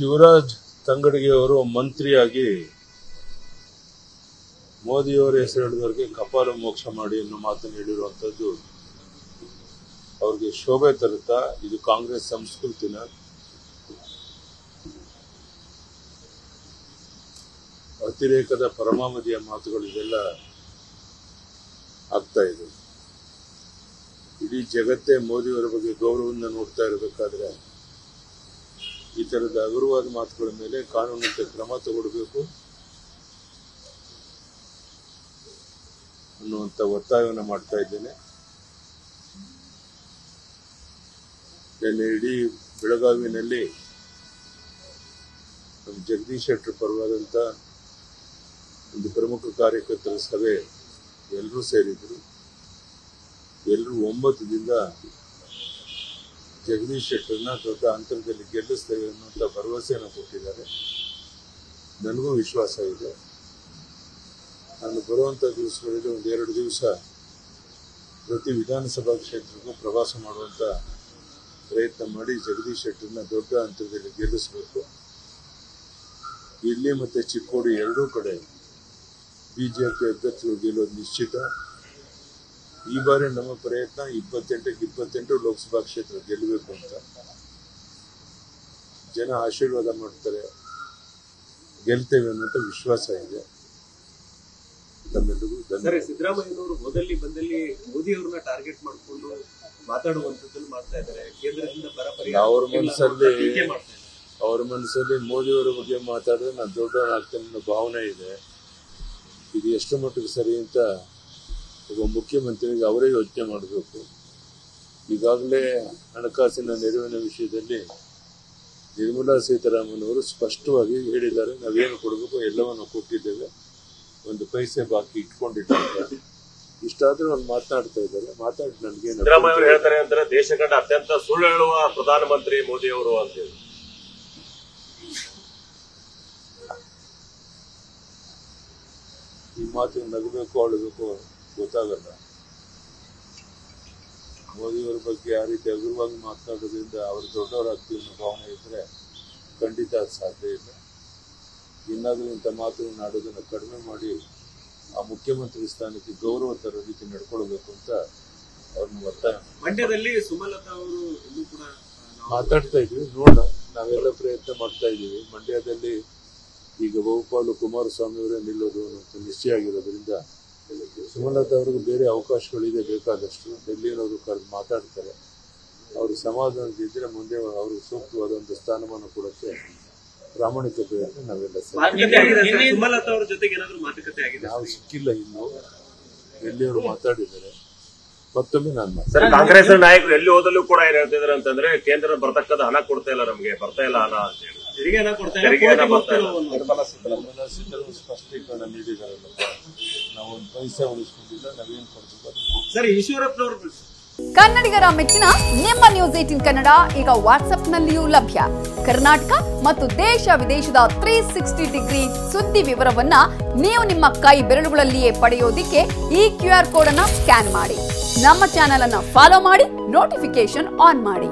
ಶಿವರಾಜ್ ತಂಗಡಗಿ ಅವರು ಮಂತ್ರಿಯಾಗಿ ಮೋದಿಯವರ ಹೆಸರು ಹೇಳಿದವರಿಗೆ ಕಪಾಲ ಮೋಕ್ಷ ಮಾಡಿ ಅನ್ನೋ ಮಾತನ್ನು ಹೇಳಿರುವಂತದ್ದು ಅವ್ರಿಗೆ ಶೋಭೆ ತರುತ್ತಾ? ಇದು ಕಾಂಗ್ರೆಸ್ ಸಂಸ್ಕೃತಿನ? ಅತಿರೇಕದ ಪರಮಾವಧಿಯ ಮಾತುಗಳು ಇದೆಲ್ಲ ಆಗ್ತಾ ಇದೆ. ಇಡೀ ಜಗತ್ತೇ ಮೋದಿಯವರ ಬಗ್ಗೆ ಗೌರವದಿಂದ ನೋಡ್ತಾ ಇರಬೇಕಾದ್ರೆ ಈ ತರದ ಹಗುರವಾದ ಮಾತುಗಳ ಮೇಲೆ ಕಾನೂನಿನ ಕ್ರಮ ತಗೊಳ್ಬೇಕು ಅನ್ನುವಂತ ಒತ್ತಾಯವನ್ನು ಮಾಡ್ತಾ ಇದ್ದೇನೆ. ನಿನ್ನೆ ಇಡೀ ಬೆಳಗಾವಿನಲ್ಲಿ ನಮ್ಮ ಜಗದೀಶ್ ಶೆಟ್ಟರ್ ಪರವಾದಂತ ಒಂದು ಪ್ರಮುಖ ಕಾರ್ಯಕರ್ತರ ಸಭೆ ಎಲ್ಲರೂ ಸೇರಿದ್ರು. ಎಲ್ಲರೂ 9 ದಿನದಿಂದ ಜಗದೀಶ್ ಶೆಟ್ಟರ್ನ ದೊಡ್ಡ ಅಂತರದಲ್ಲಿ ಗೆಲ್ಲಿಸ್ತೇವೆ ಅನ್ನುವಂಥ ಭರವಸೆಯನ್ನು ಕೊಟ್ಟಿದ್ದಾರೆ. ನನಗೂ ವಿಶ್ವಾಸ ಇದೆ. ನಾನು ಬರುವಂಥ ದಿವಸಗಳಲ್ಲಿ 1-2 ದಿವಸ ಪ್ರತಿ ವಿಧಾನಸಭಾ ಕ್ಷೇತ್ರಕ್ಕೂ ಪ್ರವಾಸ ಮಾಡುವಂಥ ಪ್ರಯತ್ನ ಮಾಡಿ ಜಗದೀಶ್ ಶೆಟ್ಟರ್ನ ದೊಡ್ಡ ಅಂತರದಲ್ಲಿ ಗೆಲ್ಲಿಸಬೇಕು. ಇಲ್ಲಿ ಮತ್ತೆ ಚಿಕ್ಕೋಡಿ ಎರಡೂ ಕಡೆ ಬಿಜೆಪಿ ಅಭ್ಯರ್ಥಿಗಳು ಗೆಲ್ಲೋದು ನಿಶ್ಚಿತ. ಈ ಬಾರಿ ನಮ್ಮ ಪ್ರಯತ್ನ 28ಕ್ಕೆ 28 ಲೋಕಸಭಾ ಕ್ಷೇತ್ರ ಗೆಲ್ಲಬೇಕು ಅಂತ. ಜನ ಆಶೀರ್ವಾದ ಮಾಡ್ತಾರೆ, ಗೆಲ್ತೇವೆ ಅನ್ನೋಂಥ ವಿಶ್ವಾಸ ಇದೆ. ತಮ್ಮೆಲ್ಲರಿಗೂ ಧನ್ಯವಾದ. ಸಿದ್ದರಾಮಯ್ಯನವರು ಮೊದಲಿ ಬಂದಲ್ಲಿ ಮೋದಿ ಅವರನ್ನ ಟಾರ್ಗೆಟ್ ಮಾಡಿಕೊಂಡು ಮಾತಾಡುವಂತದ್ದನ್ನು ಮಾಡ್ತಾ ಇದ್ದಾರೆ. ಕೇಂದ್ರದಿಂದ ಬರ ಪರಿಹಾರ ಅವ್ರ ಮನಸ್ಸಲ್ಲಿ ಮೋದಿಯವರ ಬಗ್ಗೆ ಮಾತಾಡಿದ್ರೆ ನಾನು ದೊಡ್ಡವನಾಗ್ತೇನೆ ಅನ್ನೋ ಭಾವನೆ ಇದೆ. ಇದು ಎಷ್ಟು ಮಟ್ಟಿಗೆ ಸರಿ ಅಂತ ಒಬ್ಬ ಮುಖ್ಯಮಂತ್ರಿಗೆ ಅವರೇ ಯೋಚನೆ ಮಾಡಬೇಕು. ಈಗಾಗಲೇ ಹಣಕಾಸಿನ ನೆರವಿನ ವಿಷಯದಲ್ಲಿ ನಿರ್ಮಲಾ ಸೀತಾರಾಮನ್ ಅವರು ಸ್ಪಷ್ಟವಾಗಿ ಹೇಳಿದ್ದಾರೆ, ನಾವೇನು ಕೊಡಬೇಕು ಎಲ್ಲವನ್ನು ಕೊಟ್ಟಿದ್ದೇವೆ, 1 ಪೈಸೆ ಬಾಕಿ ಇಟ್ಕೊಂಡಿದ್ದಾರೆ. ಇಷ್ಟಾದ್ರೂ ಅವ್ರು ಮಾತನಾಡ್ತಾ ಇದ್ದಾರೆ. ಮಾತಾಡಿ ನನಗೆ ಸಿದ್ದರಾಮಯ್ಯ ಅವರು ಹೇಳ್ತಾರೆ ಅಂದ್ರೆ ದೇಶ ಕಂಡ ಅತ್ಯಂತ ಸುಳ್ಳು ಹೇಳುವ ಪ್ರಧಾನಮಂತ್ರಿ ಮೋದಿ ಅವರು ಅಂತೇಳಿ ಈ ಮಾತಿಗೆ ನಗಬೇಕು ಅಳಬೇಕು ಗೊತ್ತಾಗಲ್ಲ. ಮೋದಿಯವರ ಬಗ್ಗೆ ಆ ರೀತಿ ಹಗುರವಾಗಿ ಮಾತನಾಡೋದ್ರಿಂದ ಅವರು ದೊಡ್ಡವರಾಗ್ತೀವಿ ಅನ್ನೋ ಭಾವನೆ ಇದ್ರೆ ಖಂಡಿತ ಅದು ಸಾಧ್ಯ ಇಲ್ಲ. ಇನ್ನಾದರೂ ಇಂಥ ಮಾತುಗಳನ್ನು ಆಡೋದನ್ನು ಕಡಿಮೆ ಮಾಡಿ ಆ ಮುಖ್ಯಮಂತ್ರಿ ಸ್ಥಾನಕ್ಕೆ ಗೌರವ ತರೋ ರೀತಿ ನಡ್ಕೊಳ್ಬೇಕು ಅಂತ ಅವ್ರನ್ನ ಒತ್ತಾಯ. ಮಂಡ್ಯದಲ್ಲಿ ಸುಮಲತಾ ಅವರು ಇನ್ನೂ ಕೂಡ ಮಾತಾಡ್ತಾ ಇದ್ವಿ, ನೋಡೋಣ. ನಾವೆಲ್ಲ ಪ್ರಯತ್ನ ಮಾಡ್ತಾ ಇದ್ದೀವಿ. ಮಂಡ್ಯದಲ್ಲಿ ಈಗ ಬಹುಪಾಲು ಕುಮಾರಸ್ವಾಮಿ ಅವರೇ ನಿಲ್ಲೋದು ಅನ್ನೋದು ನಿಶ್ಚಯ ಆಗಿರೋದ್ರಿಂದ ಸುಮಲತಾ ಅವ್ರಿಗೆ ಬೇರೆ ಅವಕಾಶಗಳಿದೆ ಬೇಕಾದಷ್ಟು. ಡೆಲ್ಲಿನವರು ಕರೆದು ಮಾತಾಡ್ತಾರೆ. ಅವರು ಸಮಾಧಾನದಿದ್ದರೆ ಮುಂದೆ ಅವ್ರಿಗೆ ಸೂಕ್ತವಾದಂಥ ಸ್ಥಾನಮಾನ ಕೊಡೋಕ್ಕೆ ಪ್ರಾಮಾಣಿಕ ಪ್ರಯತ್ನ ನಾವೆಲ್ಲ ಸುಮಲತಾ ಅವರ ಜೊತೆಗೆ ಏನಾದರೂ ಮಾತುಕತೆ ಆಗಿದೆ? ನಾವು ಸಿಕ್ಕಿಲ್ಲ ಇನ್ನೂ. ಡೆಲ್ಲಿಯವರು ಮಾತಾಡಿದ್ದಾರೆ. ಮತ್ತೊಮ್ಮೆ ನಾನು ಕಾಂಗ್ರೆಸ್ ನಾಯಕರು ಎಲ್ಲಿ ಹೋದಲ್ಲೂ ಕೂಡ ಏನ್ ಹೇಳ್ತಿದಾರೆ ಅಂತಂದ್ರೆ ಕೇಂದ್ರ ಬರ್ತಕ್ಕಂಥ ಹಣ ಕೊಡ್ತಾ ಇಲ್ಲ, ನಮಗೆ ಬರ್ತಾ ಇಲ್ಲ ಹಣ ಅಂತ ಹೇಳಿ. ತೆರಿಗೆ ಹಣ ಕೊಡ್ತಾ ನಿರ್ಮಲಾ ಸೀತಾರಾಮನ್ ಸ್ಪಷ್ಟೀಕರಣ ನೀಡಿದಾರಲ್ಲಪ್ಪ, ನಾವು 1 ಪೈಸೆ ಉಳಿಸ್ಕೊಂಡಿಲ್ಲ, ನಾವೇನು ಕೊಡ್ಬೇಕು. ಸರ್, ಈಶ್ವರಪ್ಪನವರು ಕನ್ನಡಿಗರ ಮೆಚ್ಚಿನ ನಿಮ್ಮ ನ್ಯೂಸ್ 18 ಕನ್ನಡ ಈಗ ವಾಟ್ಸ್ಆಪ್ನಲ್ಲಿಯೂ ಲಭ್ಯ. ಕರ್ನಾಟಕ ಮತ್ತು ದೇಶ ವಿದೇಶದ 360 ಡಿಗ್ರಿ ಸುದ್ದಿ ವಿವರವನ್ನ ನೀವು ನಿಮ್ಮ ಕೈ ಬೆರಳುಗಳಲ್ಲಿಯೇ ಪಡೆಯೋದಿಕ್ಕೆ ಈ QR ಕೋಡ್ ಅನ್ನು ಸ್ಕ್ಯಾನ್ ಮಾಡಿ. ನಮ್ಮ ಚಾನೆಲ್ ಅನ್ನು ಫಾಲೋ ಮಾಡಿ, ನೋಟಿಫಿಕೇಶನ್ ಆನ್ ಮಾಡಿ.